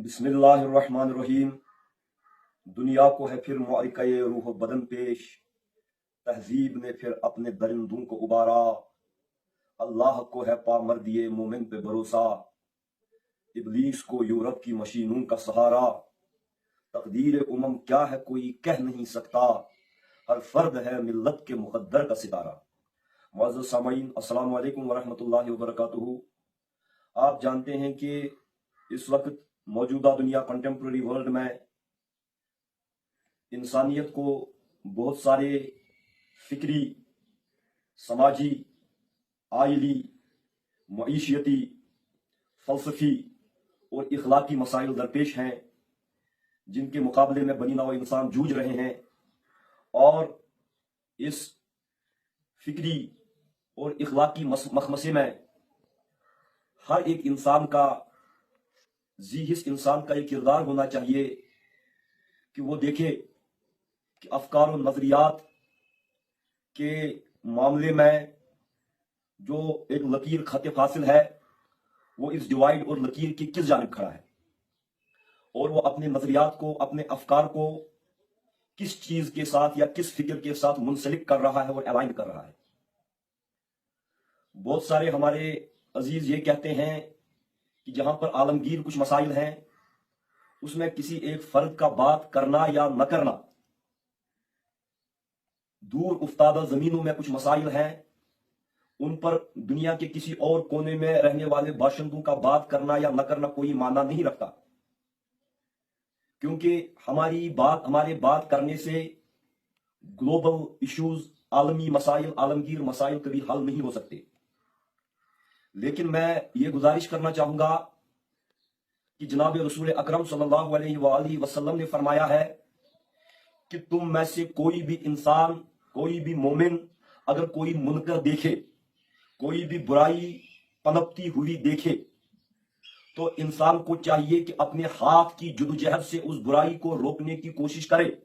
बिस्मिल्लाहिर्रहमानिर्रहीम। दुनिया को है फिर मुआरिका-ए रूह बदन पेश, तहजीब ने फिर अपने दरिंदों को उबारा। अल्लाह को है पामर्दिए मोमिन पे भरोसा, इबलीस को यूरोप की मशीनों का सहारा। तकदीर उमम क्या है कोई कह नहीं सकता, हर फर्द है मिल्लत के मुकद्दर का सितारा। मुअज़्ज़ज़ सामईन, अस्सलामु अलैकुम वरहमतुल्लाहि वबरकातुहू। आप जानते हैं कि इस वक्त मौजूदा दुनिया कंटेम्प्रेरी वर्ल्ड में इंसानियत को बहुत सारे फिक्री, समाजी, आइली, मईशियती, फलसफी और इखलाकी मसाइल दरपेश हैं, जिनके मुकाबले में बनी नौ इंसान जूझ रहे हैं। और इस फिक्री और इखलाकी मखमसे में हर एक इंसान का, ज़ी-हिस्स इंसान का एक किरदार होना चाहिए कि वो देखे कि अफकार और नजरियात के मामले में जो एक लकीर खत फासिल है, वो इस डिवाइड और लकीर की किस जानिब खड़ा है, और वो अपने नजरियात को, अपने अफकार को किस चीज के साथ या किस फिक्र के साथ मुंसलिक कर रहा है और अलाइन कर रहा है। बहुत सारे हमारे अजीज ये कहते हैं कि जहां पर आलमगीर कुछ मसाइल हैं, उसमें किसी एक फर्द का बात करना या न करना, दूर उफ्तादा जमीनों में कुछ मसाइल हैं, उन पर दुनिया के किसी और कोने में रहने वाले बाशिंदों का बात करना या न करना कोई माना नहीं रखता, क्योंकि हमारे बात करने से ग्लोबल इश्यूज, आलमी मसाइल, आलमगीर मसाइल कभी हल नहीं हो सकते। लेकिन मैं ये गुजारिश करना चाहूंगा कि जनाब रसूल अकरम सल्लल्लाहु अलैहि वसल्लम ने फरमाया है कि तुम में से कोई भी इंसान, कोई भी मोमिन अगर कोई मुनकर देखे, कोई भी बुराई पनपती हुई देखे, तो इंसान को चाहिए कि अपने हाथ की जुदोजहद से उस बुराई को रोकने की कोशिश करे।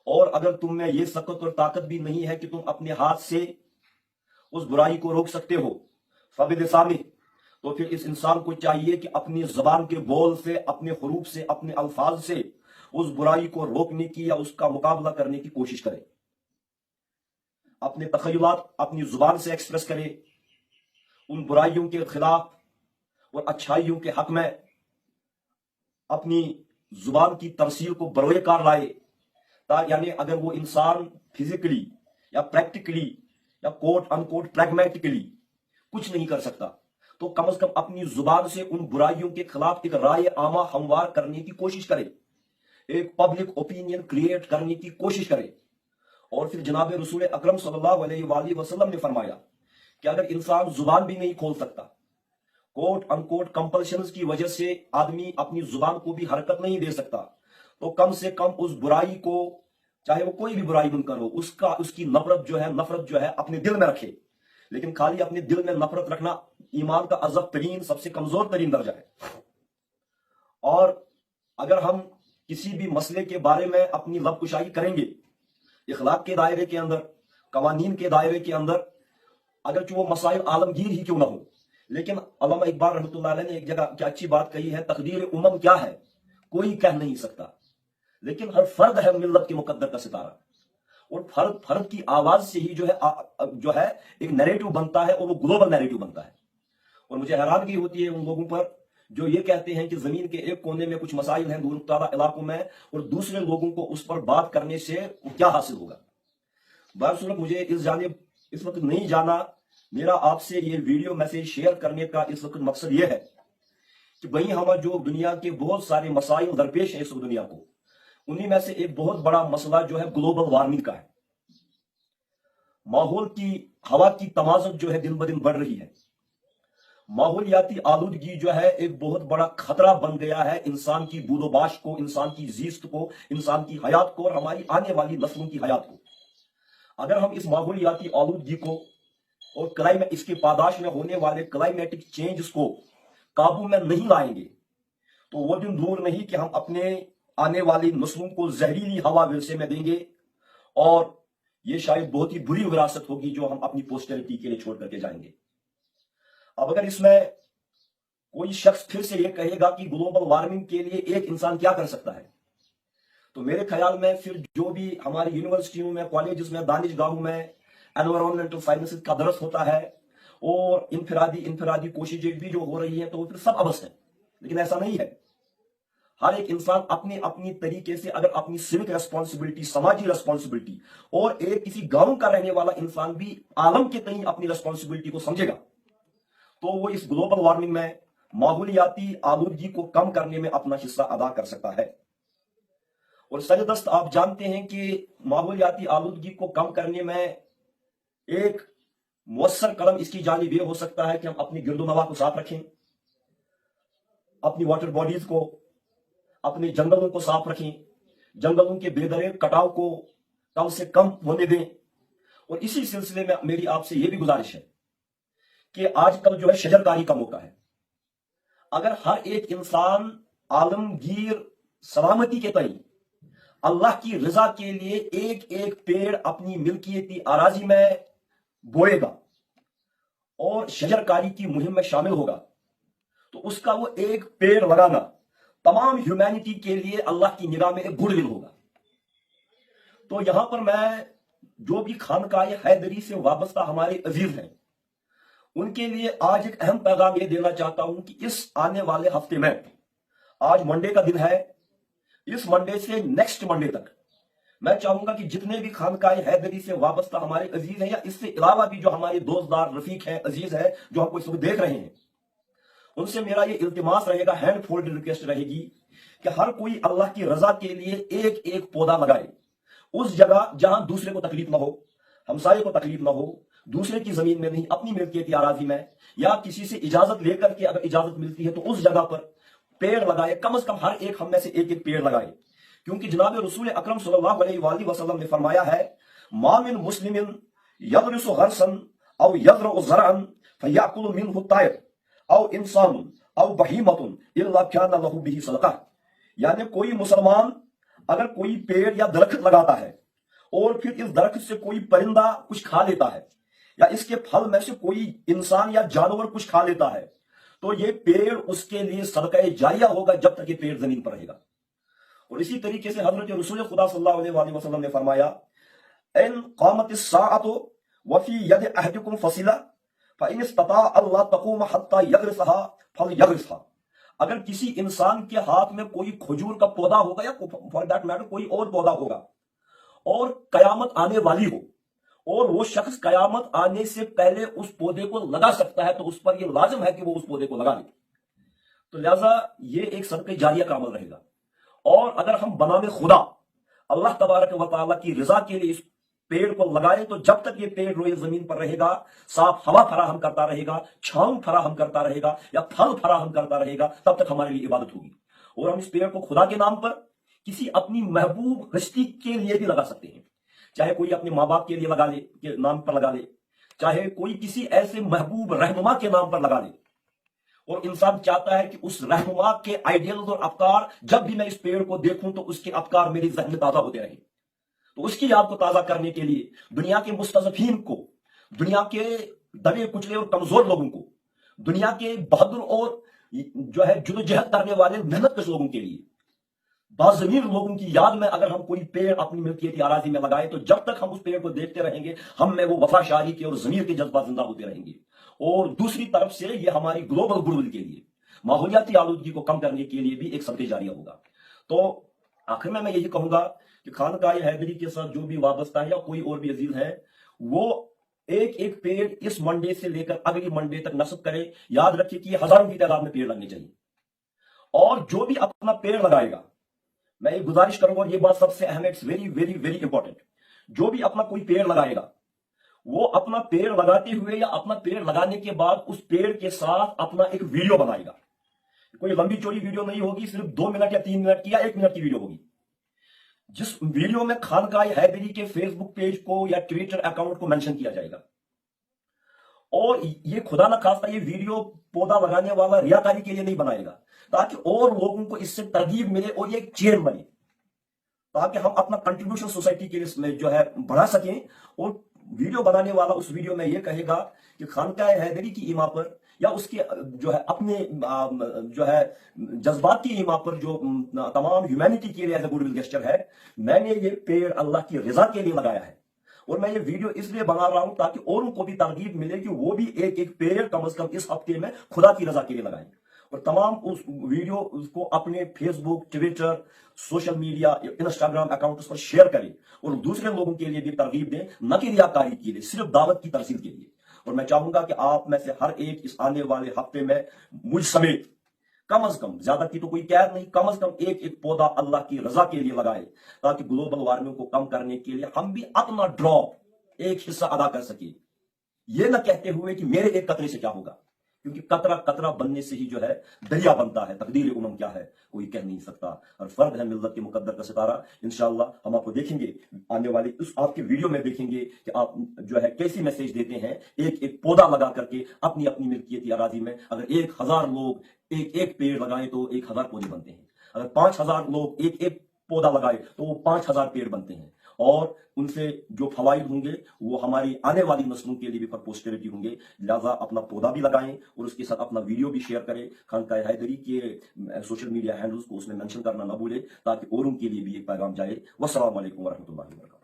और अगर तुम में यह सकत और ताकत भी नहीं है कि तुम अपने हाथ से उस बुराई को रोक सकते हो, फबिलिसानी, तो फिर इस इंसान को चाहिए कि अपनी जबान के बोल से, अपने हुरूफ से, अपने अल्फाज से उस बुराई को रोकने की या उसका मुकाबला करने की कोशिश करे। अपने तखय्युलात अपनी जुबान से एक्सप्रेस करे, उन बुराइयों के खिलाफ और अच्छाइयों के हक में अपनी जुबान की तरसील को बरोए कार लाए। यानी अगर वो इंसान फिजिकली या प्रैक्टिकली या कोट अनकोट प्रैग्मेटिकली कुछ नहीं कर सकता, तो कम से कम अपनी जुबान से उन बुराइयों के खिलाफ एक राय आमा हमवार करने की कोशिश करे, एक पब्लिक ओपिनियन क्रिएट करने की कोशिश करे। और फिर जनाब रसूल अकरम सल्लल्लाहु अलैहि वसल्लम ने फरमाया कि अगर इंसान जुबान भी नहीं खोल सकता, कोट अनकोट कंपल्शंस की वजह से आदमी अपनी जुबान को भी हरकत नहीं दे सकता, तो कम से कम उस बुराई को, चाहे वो कोई भी बुराई मुनकर हो, उसकी नफरत जो है अपने दिल में रखे। लेकिन खाली अपने दिल में नफरत रखना ईमान का अज़फ तरीन, सबसे कमजोर तरीन दर्जा है। और अगर हम किसी भी मसले के बारे में अपनी लबकुशाई करेंगे, इखलाक के दायरे के अंदर, कवानीन के दायरे के अंदर, अगर वो मसाइल आलमगीर ही क्यों ना हो, लेकिन अल्लामा इकबाल रहमतुल्लाह अलैह ने एक जगह क्या अच्छी बात कही है, तकदीर उमम क्या है कोई कह नहीं सकता, लेकिन हर फर्द है मिल्लत के मुकद्दर का सितारा। और फर्द की आवाज से ही जो है एक नैरेटिव बनता है, और वो ग्लोबल नैरेटिव बनता है। और मुझे हैरानगी होती है उन लोगों पर जो ये कहते हैं कि जमीन के एक कोने में कुछ मसाइल हैं दूर दराज इलाकों में, और दूसरे लोगों को उस पर बात करने से क्या हासिल होगा। बहरसूरत मुझे इस जानिब इस वक्त नहीं जाना। मेरा आपसे ये वीडियो मैसेज शेयर करने का इस वक्त मकसद ये है कि वही हम जो दुनिया के बहुत सारे मसाइल दरपेश है इस दुनिया को, उन्हीं में से एक बहुत बड़ा मसला जो है ग्लोबल वार्मिंग का है। माहौल की, हवा की तमाज़ुन जो है दिन ब दिन बढ़ रही है। माहौलियाती आलूदगी जो है एक बहुत बड़ा खतरा बन गया है इंसान की बूदोबाश को, इंसान की जीस्त को, इंसान की हयात को और हमारी आने वाली नस्लों की हयात को। अगर हम इस माहौलियाती आलूदगी को और इसके पादाश में होने वाले क्लाइमेटिक चेंज को काबू में नहीं लाएंगे, तो वो दिन दूर नहीं कि हम अपने आने वाली नस्लों को जहरीली हवा विरसे में देंगे, और ये शायद बहुत ही बुरी विरासत होगी जो हम अपनी पोस्टेरिटी के लिए छोड़ करके जाएंगे। अब अगर इसमें कोई शख्स फिर से ये कहेगा कि ग्लोबल वार्मिंग के लिए एक इंसान क्या कर सकता है, तो मेरे ख्याल में फिर जो भी हमारी यूनिवर्सिटियों में, कॉलेजेस में, दानिशगाहों में एनवायरमेंटल साइंसेस का दरस होता है और इनफरादी कोशिशें भी जो हो रही है, तो वो फिर सब अबस है। लेकिन ऐसा नहीं है। हर एक इंसान अपनी अपनी तरीके से अगर अपनी सिविक रेस्पॉन्सिबिलिटी, समाजी रेस्पॉन्सिबिलिटी, और एक किसी गांव का रहने वाला इंसान भी आलम के तई अपनी रेस्पॉन्सिबिलिटी को समझेगा, तो वो इस ग्लोबल वार्मिंग में माहौलियाती आलूदगी को कम करने में अपना हिस्सा अदा कर सकता है। और सजदस्त आप जानते हैं कि माहौलियाती आलूदगी को कम करने में एक मुअस्सर कदम इसकी जानिब ये हो सकता है कि हम अपनी गिरदोनवा को साफ रखें, अपनी वाटर बॉडीज को, अपने जंगलों को साफ रखें, जंगलों के बेदरेर कटाव को कम से कम होने दें। और इसी सिलसिले में मेरी आपसे यह भी गुजारिश है कि आजकल जो है शजरकारी का मौका है। अगर हर एक इंसान आलमगीर सलामती के तई अल्लाह की रजा के लिए एक एक पेड़ अपनी मिल्कियती आराजी में बोएगा और शजरकारी की मुहिम में शामिल होगा, तो उसका वो एक पेड़ लगाना तमाम ह्यूमैनिटी के लिए अल्लाह की निगाह में एक गुडविल होगा। तो यहां पर मैं जो भी खानकाए हैदरी से वाबस्ता हमारे अजीज हैं, उनके लिए आज एक अहम पैगाम यह देना चाहता हूं कि इस आने वाले हफ्ते में, आज मंडे का दिन है, इस मंडे से नेक्स्ट मंडे तक मैं चाहूंगा कि जितने भी खानकाए हैदरी से वाबस्ता हमारे अजीज हैं, या इससे अलावा भी जो हमारे दोस्तदार रफीक हैं, अजीज हैं, जो हमको इस वक्त देख रहे हैं, उनसे मेरा ये इल्तिमास रहेगा, हैंड फोल्ड रिक्वेस्ट रहेगी कि हर कोई अल्लाह की रजा के लिए एक एक पौधा लगाए उस जगह जहां दूसरे को तकलीफ ना हो, हमसाये को तकलीफ ना हो, दूसरे की जमीन में नहीं, अपनी मिल्कियती आराजी में, या किसी से इजाजत लेकर के अगर इजाजत मिलती है तो उस जगह पर पेड़ लगाए। कम से कम हर एक हम में से एक एक पेड़ लगाए, क्योंकि जनाब रसूल अकरम सल्लल्लाहु अलैहि वसल्लम ने फरमाया है, मा मिन मुस्लिमिन यगरिसु गरसन औ यज़रउ ज़रअन फयाकुलु मिनहु तायर औ इंसान औ बहीमतुन इल्ला काना लहु बिही सदका। यानी कोई मुसलमान अगर कोई पेड़ या दरख्त लगाता है और फिर इस दरख्त से कोई परिंदा कुछ खा लेता है, या इसके फल में से कोई इंसान या जानवर कुछ खा लेता है, तो ये पेड़ उसके लिए सदका जारिया होगा जब तक ये पेड़ जमीन पर रहेगा। और इसी तरीके से हजरत रसूल खुदा सल्लल्लाहु अलैहि वसल्लम ने फरमाया, इन क़ामतिस साअतु व फी यदि अहदिकुम फसिला फ़इन इस्तता अल्ला तक़ूम हत्ता यगरिसहा फलयगरिसहा। अगर किसी इंसान के हाथ में कोई खजूर का पौधा होगा, या फॉर दैट मैटर कोई और पौधा होगा, और कयामत आने वाली हो, और वो शख्स कयामत आने से पहले उस पौधे को लगा सकता है, तो उस पर यह लाजिम है कि वो उस पौधे को लगा ले। तो लिहाजा ये एक सदक़े जारिया का अमल रहेगा। और अगर हम बनाने खुदा अल्लाह तबारक व तआला की रजा के लिए इस पेड़ को लगाए, तो जब तक ये पेड़ रोए जमीन पर रहेगा, साफ हवा फराहम करता रहेगा, छांव फराहम करता रहेगा, या फल फराहम करता रहेगा, तब तक हमारे लिए इबादत होगी। और हम इस पेड़ को खुदा के नाम पर किसी अपनी महबूब हस्ती के लिए भी लगा सकते हैं, चाहे कोई अपने माँ बाप के लिए लगा ले, के नाम पर लगा ले, चाहे कोई किसी ऐसे महबूब रहनुमा के नाम पर लगा ले। और इंसान चाहता है कि उस रहनुमा के आइडियल्स और अफकार, जब भी मैं इस पेड़ को देखूं तो उसके अफकार मेरे जहन में ताजा होते रहे। तो उसकी याद को ताजा करने के लिए दुनिया के मुस्तज़फ़ीन को, दुनिया के दबे कुचले और कमजोर लोगों को, दुनिया के बहादुर और जो है जुदोजहद करने वाले मेहनतकश लोगों के लिए, बाज़मीर लोगों की याद में अगर हम कोई पेड़ अपनी मिल्कियती आराजी में लगाए, तो जब तक हम उस पेड़ को देखते रहेंगे, हम में वो वफाशारी के और ज़मीर के जज्बा जिंदा होते रहेंगे। और दूसरी तरफ से ये हमारी ग्लोबल गुडविल के लिए, माहौलियाती आलूदगी को कम करने के लिए भी एक सदक़े जारिया होगा। तो आखिर में मैं यही कहूंगा कि खानकाए हैदरी के साथ जो भी वाबस्ता है, या कोई और भी अजीज है, वो एक एक पेड़ इस मंडे से लेकर अगली मंडे तक नस्ब करे। याद रखिए कि हजारों की तादाद में पेड़ लगने चाहिए। और जो भी अपना पेड़ लगाएगा, मैं एक गुजारिश करूंगा, और ये बात सबसे अहम है, it's very very very important, जो भी अपना कोई पेड़ लगाएगा, वो अपना पेड़ लगाते हुए या अपना पेड़ लगाने के बाद उस पेड़ के साथ अपना एक वीडियो बनाएगा। कोई लंबी चौड़ी वीडियो नहीं होगी, सिर्फ 2 मिनट या 3 मिनट की या 1 मिनट की वीडियो होगी, जिस वीडियो में खानकाए हैदरी के फेसबुक पेज को या ट्विटर अकाउंट को मेंशन किया जाएगा। और ये खुदा ना खास्ता ये वीडियो पौधा लगाने वाला रियाकारी के लिए नहीं बनाएगा, ताकि और लोगों को इससे तरगीब मिले और ये एक चेन बने, ताकि हम अपना कंट्रीब्यूशन सोसाइटी के लिए जो है बढ़ा सकें। और वीडियो बनाने वाला उस वीडियो में यह कहेगा कि खानकाए हैदरी की इमा पर या उसके जो है अपने जो है जज्बाती ईमा पर जो तमाम ह्यूमैनिटी के लिए एज ए गुडविल गेस्चर है, मैंने ये पेड़ अल्लाह की रजा के लिए लगाया है। और मैं ये वीडियो इसलिए बना रहा हूं ताकि औरों को भी तरगीब मिले कि वो भी एक एक पेड़ कम से कम इस हफ्ते में खुदा की रजा के लिए लगाएं। और तमाम उस वीडियो उसको अपने Facebook, Twitter, social media, Instagram accounts पर शेयर करें और दूसरे लोगों के लिए भी तरगीब दें, न कि रियाकारी के लिए, सिर्फ दावत की तरसील के लिए। और मैं चाहूंगा कि आप में से हर एक इस आने वाले हफ्ते में मुझ समेत कम से कम, ज्यादा की तो कोई कैद नहीं, कम से कम एक एक पौधा अल्लाह की रजा के लिए लगाए, ताकि ग्लोबल वार्मिंग को कम करने के लिए हम भी अपना ड्रॉप, एक हिस्सा अदा कर सके। ये न कहते हुए कि मेरे एक कतरे से क्या होगा, क्योंकि कतरा कतरा बनने से ही जो है दरिया बनता है। तकदीर उमम क्या है कोई कह नहीं सकता। और फर्द है मिल्लत के मुकद्दर का सितारा। इंशाअल्लाह हम आपको देखेंगे आने वाले उस आपके वीडियो में, देखेंगे कि आप जो है कैसी मैसेज देते हैं एक एक पौधा लगा करके अपनी अपनी मिल्कियती अराजी में। अगर 1000 लोग एक एक पेड़ लगाएं तो 1000 पौधे बनते हैं। अगर 5000 लोग एक एक पौधा लगाए तो वो 5000 पेड़ बनते हैं। और उनसे जो फवाइद होंगे वो हमारी आने वाली नस्लों के लिए भी पोस्टेरिटी होंगे। लिहाजा अपना पौधा भी लगाएं और उसके साथ अपना वीडियो भी शेयर करें। खानकाह हैदरी के सोशल मीडिया हैंडल्स को उसमें मेंशन करना ना भूलें, ताकि औरों के लिए भी एक पैगाम जाए। वस्सलामु अलैकुम वरहमतुल्लाहि वबरकातुहू।